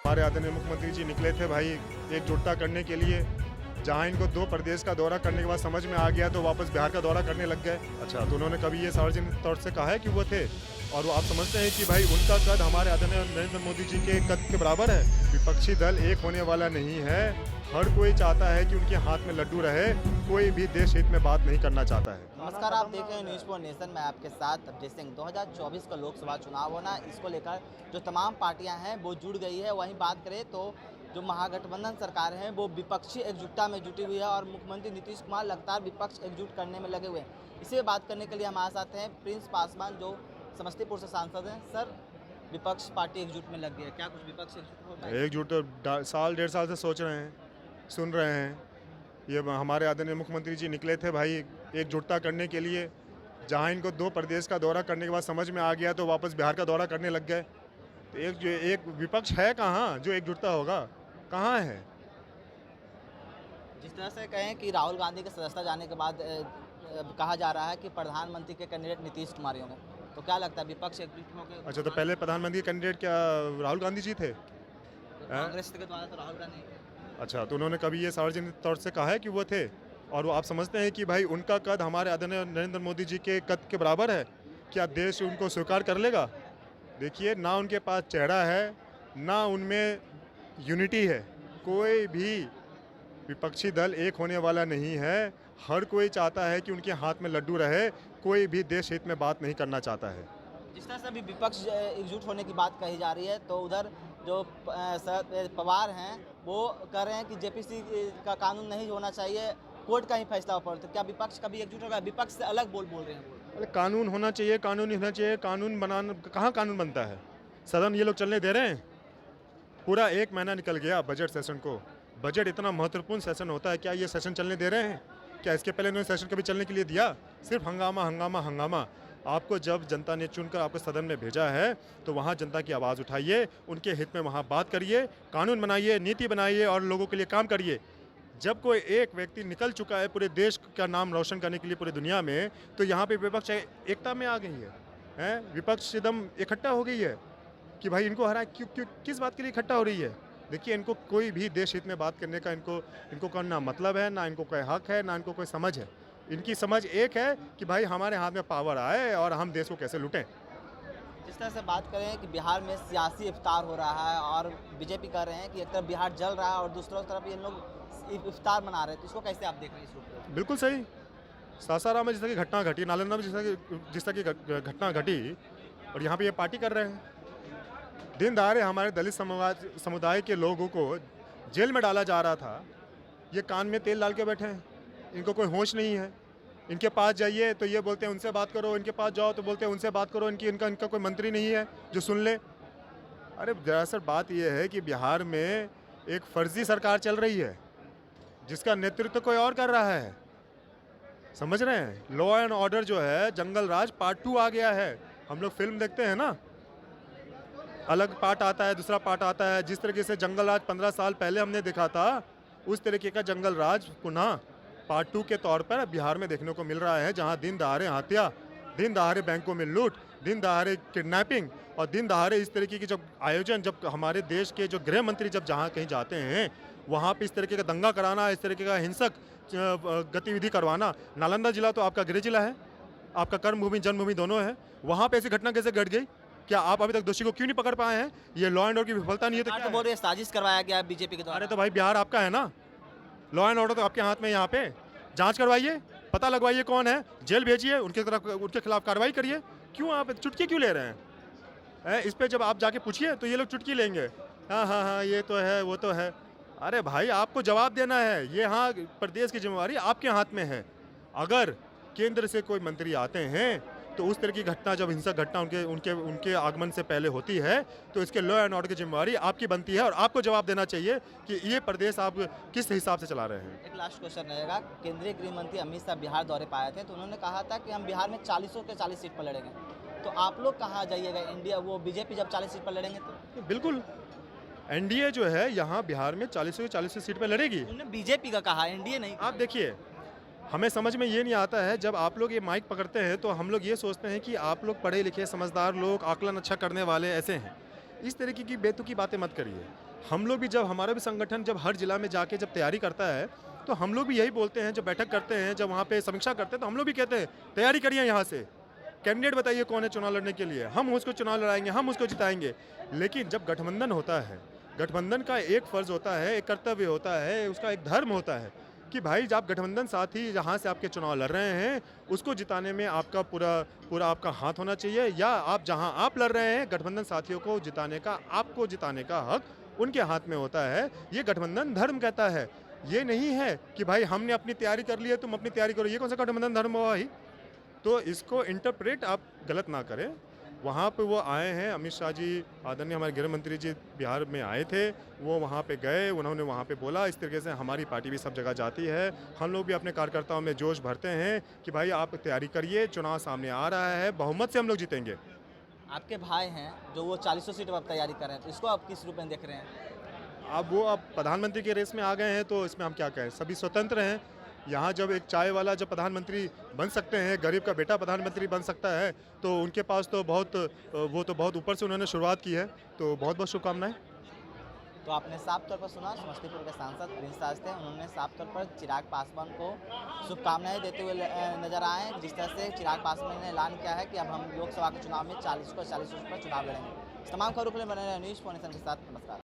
हमारे आदरणीय मुख्यमंत्री जी निकले थे भाई एकजुटता करने के लिए। जहां इनको 2 प्रदेश का दौरा करने के बाद समझ में आ गया तो वापस बिहार का दौरा करने लग गए। अच्छा, तो उन्होंने कभी ये सार्वजनिक तौर से कहा है कि वो थे? और वो आप समझते हैं कि भाई उनका कद हमारे आदरणीय नरेंद्र मोदी जी के कद के बराबर है? विपक्षी दल एक होने वाला नहीं है। हर कोई चाहता है कि उनके हाथ में लड्डू रहे, कोई भी देश हित में बात नहीं करना चाहता है। नमस्कार, आप देख रहे हैं न्यूज़ फॉर नेशन। मैं आपके साथ अजय सिंह। 2024 का लोकसभा चुनाव होना, इसको लेकर जो तमाम पार्टियां हैं वो जुड़ गई है। वहीं बात करें तो जो महागठबंधन सरकार है वो विपक्षी एकजुटता में जुटी हुई है और मुख्यमंत्री नीतीश कुमार लगातार विपक्ष एकजुट करने में लगे हुए हैं। इसे बात करने के लिए हमारे साथ हैं प्रिंस पासवान, जो समस्तीपुर से सांसद हैं। सर, विपक्ष पार्टी एकजुट में लग गई है, क्या कुछ विपक्ष एकजुट हो पाएगा? एकजुट तो साल 1.5 साल से सोच रहे हैं, सुन रहे हैं। ये हमारे आदरणीय मुख्यमंत्री जी निकले थे भाई एकजुटता करने के लिए। जहां इनको 2 प्रदेश का दौरा करने के बाद समझ में आ गया तो वापस बिहार का दौरा करने लग गए। तो एक विपक्ष है कहाँ जो एकजुटता होगा? कहाँ है? जिस तरह से कहें कि राहुल गांधी के सदस्यता जाने के बाद कहा जा रहा है कि प्रधानमंत्री के कैंडिडेट नीतीश कुमार ही होंगे, तो क्या लगता है विपक्ष एकजुट होकर? अच्छा, तो पहले प्रधानमंत्री के कैंडिडेट क्या राहुल गांधी जी थे? कांग्रेस के द्वारा तो राहुल गांधी। अच्छा, तो उन्होंने कभी ये सार्वजनिक तौर से कहा है कि वो थे? और वो आप समझते हैं कि भाई उनका कद हमारे आदरणीय नरेंद्र मोदी जी के कद के बराबर है? क्या देश उनको स्वीकार कर लेगा? देखिए, ना उनके पास चेहरा है, ना उनमें यूनिटी है। कोई भी विपक्षी दल एक होने वाला नहीं है। हर कोई चाहता है कि उनके हाथ में लड्डू रहे, कोई भी देश हित में बात नहीं करना चाहता है। जिस तरह से अभी विपक्ष एकजुट होने की बात कही जा रही है, तो उधर जो शरद पवार हैं वो कह रहे हैं कि जेपीसी का कानून नहीं होना चाहिए, कोर्ट का ही फैसला हो। तो क्या विपक्ष कभी एकजुट होगा? विपक्ष से अलग बोल रहे हैं। अरे कानून होना चाहिए, कानून होना चाहिए। कानून बनाना कहाँ कानून बनता है? सदन ये लोग चलने दे रहे हैं? पूरा 1 महीना निकल गया बजट सेशन को। बजट इतना महत्वपूर्ण सेशन होता है, क्या ये सेशन चलने दे रहे हैं? क्या इसके पहले इन्होंने सेशन कभी चलने के लिए दिया? सिर्फ हंगामा हंगामा हंगामा। आपको जब जनता ने चुनकर आपको सदन में भेजा है तो वहाँ जनता की आवाज़ उठाइए, उनके हित में वहाँ बात करिए, कानून बनाइए, नीति बनाइए और लोगों के लिए काम करिए। जब कोई एक व्यक्ति निकल चुका है पूरे देश का नाम रोशन करने के लिए पूरी दुनिया में, तो यहाँ पे विपक्ष एकता में आ गई है। विपक्ष एकदम इकट्ठा हो गई है कि भाई इनको हरा क्यों किस बात के लिए इकट्ठा हो रही है? देखिए, इनको कोई भी देश हित में बात करने का इनको का ना मतलब है, ना इनको कोई हक है, ना इनको कोई समझ है। इनकी समझ एक है कि भाई हमारे हाथ में पावर आए और हम देश को कैसे लूटें। जिस तरह से बात करें कि बिहार में सियासी इफ्तार हो रहा है और बीजेपी कह रहे हैं कि एक तरफ बिहार जल रहा है और दूसरी तरफ ये लोग इफ्तार मना रहे हैं, तो इसको कैसे आप देख रहे हैं? इस रूप में बिल्कुल सही। सासाराम में जिस तरह की घटना घटी, नालंदा में जिस तरह की घटना घटी, और यहाँ पे ये पार्टी कर रहे हैं। दिन दहाड़े हमारे दलित समुदाय के लोगों को जेल में डाला जा रहा था, ये कान में तेल डाल के बैठे हैं। इनको कोई होश नहीं है। इनके पास जाइए तो ये बोलते हैं उनसे बात करो, इनके पास जाओ तो बोलते हैं उनसे बात करो। इनका कोई मंत्री नहीं है जो सुन ले। अरे दरअसल बात ये है कि बिहार में एक फर्जी सरकार चल रही है जिसका नेतृत्व कोई और कर रहा है। समझ रहे हैं? लॉ एंड ऑर्डर जो है, जंगल राज पार्ट 2 आ गया है। हम लोग फिल्म देखते हैं ना, अलग पार्ट आता है, दूसरा पार्ट आता है। जिस तरीके से जंगल राज 15 साल पहले हमने देखा था, उस तरीके का जंगल राज पुनः पार्ट 2 के तौर पर बिहार में देखने को मिल रहा है, जहां दिन दहाड़े हत्या, दिन दहाड़े बैंकों में लूट, दिन दहाड़े किडनैपिंग और दिन दहाड़े इस तरीके की जब आयोजन, जब हमारे देश के जो गृह मंत्री जब जहां कहीं जाते हैं वहां पे इस तरीके का दंगा कराना, इस तरीके का हिंसक गतिविधि करवाना। नालंदा जिला तो आपका गृह जिला है, आपका कर्मभूमि जन्मभूमि दोनों है। वहाँ पे ऐसी घटना कैसे घट गई? क्या आप अभी तक दोषी को क्यों नहीं पकड़ पाए हैं? ये लॉ एंड ऑर्डर की विफलता नहीं है तो क्या बोल रहे हैं साजिश करवाया गया बीजेपी के द्वारा। अरे तो भाई बिहार आपका है ना, लॉ एंड ऑर्डर तो आपके हाथ में। यहाँ पे जांच करवाइए, पता लगवाइए कौन है, जेल भेजिए, उनके खिलाफ कार्रवाई करिए। क्यों आप चुटकी क्यों ले रहे हैं? इस पे जब आप जाके पूछिए तो ये लोग चुटकी लेंगे। हाँ, ये तो है, वो तो है। अरे भाई, आपको जवाब देना है। ये हाँ, प्रदेश की जिम्मेवारी आपके हाथ में है। अगर केंद्र से कोई मंत्री आते हैं तो उस तरह की घटना, जब हिंसक घटना उनके आगमन से पहले होती है, तो इसके लॉ एंड ऑर्डर की जिम्मेवारी आपकी बनती है और आपको जवाब देना चाहिए कि ये प्रदेश आप किस हिसाब से चला रहे हैं। एक लास्ट क्वेश्चन रहेगा। केंद्रीय गृह मंत्री अमित शाह बिहार दौरे पे आए थे, तो उन्होंने कहा था कि हम बिहार में 40 के 40 सीट पर लड़ेंगे। तो आप लोग कहाँ जाइएगा? इंडिया वो बीजेपी जब 40 सीट पर लड़ेंगे तो बिल्कुल एनडीए जो है यहाँ बिहार में 40 के 40 सीट पर लड़ेगी। उन्होंने बीजेपी का कहा, एनडीए नहीं। आप देखिए, हमें समझ में ये नहीं आता है, जब आप लोग ये माइक पकड़ते हैं तो हम लोग ये सोचते हैं कि आप लोग पढ़े लिखे समझदार लोग, आकलन अच्छा करने वाले ऐसे हैं। इस तरीके की बेतुकी बातें मत करिए। हम लोग भी जब हमारा भी संगठन जब हर जिला में जाके जब तैयारी करता है तो हम लोग भी यही बोलते हैं, जब बैठक करते हैं, जब वहाँ पे समीक्षा करते हैं तो हम लोग भी कहते हैं तैयारी करिए, यहाँ से कैंडिडेट बताइए कौन है चुनाव लड़ने के लिए, हम उसको चुनाव लड़ाएंगे, हम उसको जिताएंगे। लेकिन जब गठबंधन होता है, गठबंधन का एक फ़र्ज़ होता है, एक कर्तव्य होता है, उसका एक धर्म होता है कि भाई जब गठबंधन साथी जहाँ से आपके चुनाव लड़ रहे हैं उसको जिताने में आपका पूरा आपका हाथ होना चाहिए, या आप जहाँ आप लड़ रहे हैं गठबंधन साथियों को जिताने का, आपको जिताने का हक उनके हाथ में होता है। ये गठबंधन धर्म कहता है। ये नहीं है कि भाई हमने अपनी तैयारी कर ली है तुम अपनी तैयारी करो, ये कौन सा गठबंधन धर्म हुआ ही। तो इसको इंटरप्रेट आप गलत ना करें। वहाँ पे वो आए हैं, अमित शाह जी आदरणीय हमारे गृह मंत्री जी बिहार में आए थे, वो वहाँ पे गए, उन्होंने वहाँ पे बोला। इस तरीके से हमारी पार्टी भी सब जगह जाती है, हम लोग भी अपने कार्यकर्ताओं में जोश भरते हैं कि भाई आप तैयारी करिए, चुनाव सामने आ रहा है, बहुमत से हम लोग जीतेंगे। आपके भाई हैं जो वो 40 सीट पर तैयारी कर रहे हैं, तो इसको आप किस रूप में देख रहे हैं? अब प्रधानमंत्री के रेस में आ गए हैं तो इसमें हम क्या कहें, सभी स्वतंत्र हैं। यहाँ जब एक चाय वाला जब प्रधानमंत्री बन सकते हैं, गरीब का बेटा प्रधानमंत्री बन सकता है, तो उनके पास तो बहुत ऊपर से उन्होंने शुरुआत की है, तो बहुत बहुत शुभकामनाएं। तो आपने साफ तौर पर सुना, समस्तीपुर के सांसद प्रिंस राज थे, उन्होंने साफ तौर पर चिराग पासवान को शुभकामनाएं देते हुए नजर आए। जिस तरह से चिराग पासवान ने ऐलान किया है कि अब हम लोकसभा के चुनाव में 40 को 40 पर चुनाव लड़ेंगे। इस तमाम खबरों के लिए बने रहे न्यूज़ 4 नेशन के साथ। नमस्कार।